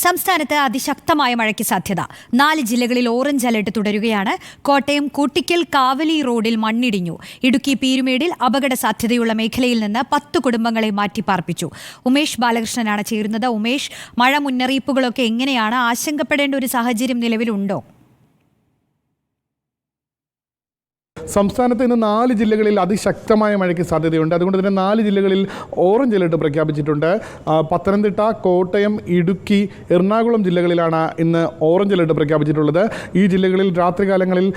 സംസ്ഥാനത്ത് അതിശക്തമായ മഴയ്ക്ക് സാധ്യത. 4 ജില്ലകളിൽ ഓറഞ്ച് അലർട്ട് തുടരുകയാണ്. കോട്ടയം കൂട്ടിക്കൽ കാവലി റോഡിൽ മണ്ണിടിഞ്ഞു. ഇടുക്കി പീരുമേടിൽ അപകട സാധ്യതയുള്ള മേഖലയിൽ നിന്ന് 10 കുടുംബങ്ങളെ മാറ്റിപ്പാർപ്പിച്ചു. ഉമേഷ് ബാലകൃഷ്ണനാണ് ചേരുന്നത്. ഉമേഷ്, മഴ മുന്നറിയിപ്പുകളൊക്കെ എങ്ങനെയാണ്? ആശങ്കപ്പെടേണ്ട ഒരു സാഹചര്യം നിലവിലുണ്ടോ? സംസ്ഥാനത്ത് ഇന്ന് 4 ജില്ലകളിൽ അതിശക്തമായ മഴയ്ക്ക് സാധ്യതയുണ്ട്. അതുകൊണ്ട് തന്നെ 4 ജില്ലകളിൽ ഓറഞ്ച് അലർട്ട് പ്രഖ്യാപിച്ചിട്ടുണ്ട്. പത്തനംതിട്ട, കോട്ടയം, ഇടുക്കി, എറണാകുളം ജില്ലകളിലാണ് ഇന്ന് ഓറഞ്ച് അലർട്ട് പ്രഖ്യാപിച്ചിട്ടുള്ളത്. ഈ ജില്ലകളിൽ രാത്രികാലങ്ങളിൽ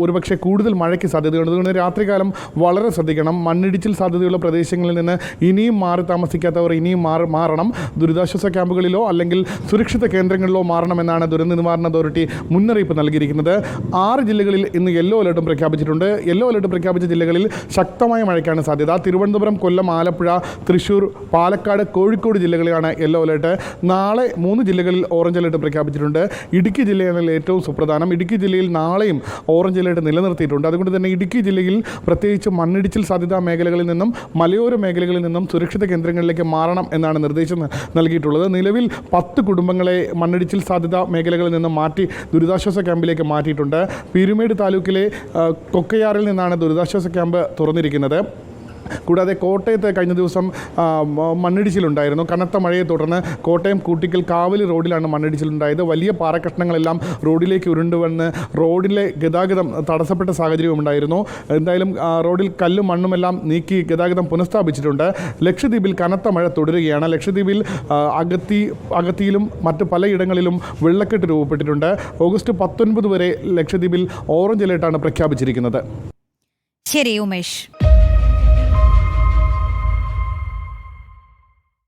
ഒരുപക്ഷെ കൂടുതൽ മഴയ്ക്ക് സാധ്യതയുണ്ട്. അതുകൊണ്ട് രാത്രികാലം വളരെ ശ്രദ്ധിക്കണം. മണ്ണിടിച്ചിൽ സാധ്യതയുള്ള പ്രദേശങ്ങളിൽ നിന്ന് ഇനിയും മാറി താമസിക്കാത്തവർ ഇനിയും മാറണം. ദുരിതാശ്വാസ ക്യാമ്പുകളിലോ അല്ലെങ്കിൽ സുരക്ഷിത കേന്ദ്രങ്ങളിലോ മാറണമെന്നാണ് ദുരന്ത നിവാരണ അതോറിറ്റി മുന്നറിയിപ്പ് നൽകിയിരിക്കുന്നത്. 6 ജില്ലകളിൽ ഇന്ന് യെല്ലോ അലർട്ടും പ്രഖ്യാപിച്ചിട്ടുണ്ട്. യെല്ലോ അലർട്ട് പ്രഖ്യാപിച്ച ജില്ലകളിൽ ശക്തമായ മഴയ്ക്കാണ് സാധ്യത. തിരുവനന്തപുരം, കൊല്ലം, ആലപ്പുഴ, തൃശ്ശൂർ, പാലക്കാട്, കോഴിക്കോട് ജില്ലകളിലാണ് യെല്ലോ അലർട്ട്. നാളെ 3 ജില്ലകളിൽ ഓറഞ്ച് അലർട്ട് പ്രഖ്യാപിച്ചിട്ടുണ്ട്. ഇടുക്കി ജില്ലയാണ് ഏറ്റവും സുപ്രധാനം. ഇടുക്കി ജില്ലയിൽ നാളെയും ഓറഞ്ച് അലർട്ട് നിലനിർത്തിയിട്ടുണ്ട്. അതുകൊണ്ട് തന്നെ ഇടുക്കി ജില്ലയിൽ പ്രത്യേകിച്ച് മണ്ണിടിച്ചിൽ സാധ്യതാ മേഖലകളിൽ നിന്നും മലയോര മേഖലകളിൽ നിന്നും സുരക്ഷിത കേന്ദ്രങ്ങളിലേക്ക് മാറണം എന്നാണ് നിർദ്ദേശം നൽകിയിട്ടുള്ളത്. നിലവിൽ 10 കുടുംബങ്ങളെ മണ്ണിടിച്ചിൽ സാധ്യതാ മേഖലകളിൽ നിന്നും മാറ്റി ദുരിതാശ്വാസ ക്യാമ്പിലേക്ക് മാറ്റിയിട്ടുണ്ട്. പീരുമേട് താലൂക്കിലെ കൊക്കയാറിൽ നിന്നാണ് ദുരിതാശ്വാസ ക്യാമ്പ് തുറന്നിരിക്കുന്നത്. കൂടാതെ കോട്ടയത്ത് കഴിഞ്ഞ ദിവസം മണ്ണിടിച്ചിലുണ്ടായിരുന്നു. കനത്ത മഴയെ തുടർന്ന് കോട്ടയം കൂട്ടിക്കൽ കാവലി റോഡിലാണ് മണ്ണിടിച്ചിലുണ്ടായത്. വലിയ പാറക്കഷ്ണങ്ങളെല്ലാം റോഡിലേക്ക് ഉരുണ്ടുവന്ന് റോഡിലെ ഗതാഗതം തടസ്സപ്പെട്ട സാഹചര്യവും ഉണ്ടായിരുന്നു. എന്തായാലും റോഡിൽ കല്ലും മണ്ണുമെല്ലാം നീക്കി ഗതാഗതം പുനഃസ്ഥാപിച്ചിട്ടുണ്ട്. ലക്ഷദ്വീപിൽ കനത്ത മഴ തുടരുകയാണ്. ലക്ഷദ്വീപിൽ അഗത്തിയിലും മറ്റ് പലയിടങ്ങളിലും വെള്ളക്കെട്ട് രൂപപ്പെട്ടിട്ടുണ്ട്. ഓഗസ്റ്റ് 19 വരെ ലക്ഷദ്വീപിൽ ഓറഞ്ച് അലേർട്ടാണ് പ്രഖ്യാപിച്ചിരിക്കുന്നത്. ശരി ഉമേഷ്.